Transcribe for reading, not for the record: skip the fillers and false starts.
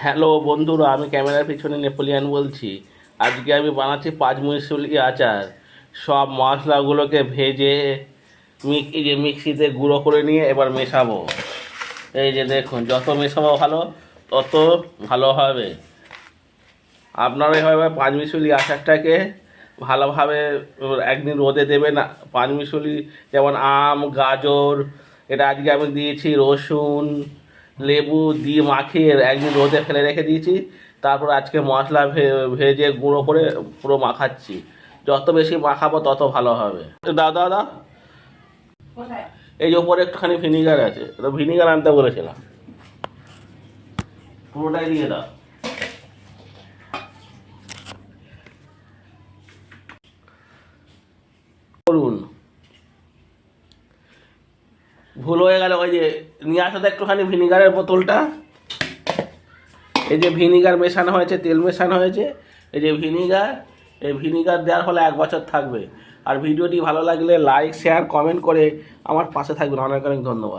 Hello বন্ধুরা, আমি ক্যামেরার পিছনে নেপোলিয়ান বলছি। আজকে আমি বানাচ্ছি পাঁচমিশালি আচার। সব মশলাগুলোকে ভেজে মিক্সিতে গুঁড়ো করে নিয়ে এবার মেশাবো। এই যে দেখুন, যত মেশাবো তত ভালো হবে। আপনারা এভাবে পাঁচমিশালি আচারটাকে ভালোভাবে একদিন রোদে দেবেন। পাঁচমিশালি যেমন আম, গাজর, এটা আজকে আমি দিয়েছি রসুন, লেবু দিয়ে মাখিয়ে একদিন রোদে ফেলে রেখে দিয়েছি। তারপর আজকে মশলা ভেজে গুঁড়ো করে পুরো মাখাচ্ছি। যত বেশি মাখাবো তত ভালো হবে। দাদা দাদা, এই যে ওপরে একটুখানি ভিনিগার আছে, তো ভিনিগার আনতে বলেছিলাম, পুরোটাই দিয়ে দাও। করুন, ভুল হয়ে গেল। ওই যে নিয়ে আসো তো একটুখানি ভিনিগারের বোতলটা। এই যে ভিনিগার মেশানো হয়েছে, তেল মেশানো হয়েছে। এই যে ভিনিগার, এই ভিনিগার দেওয়ার ফলে 1 বছর থাকবে। আর ভিডিওটি ভালো লাগলে লাইক, শেয়ার, কমেন্ট করে আমার পাশে থাকবেন। অনেক অনেক ধন্যবাদ।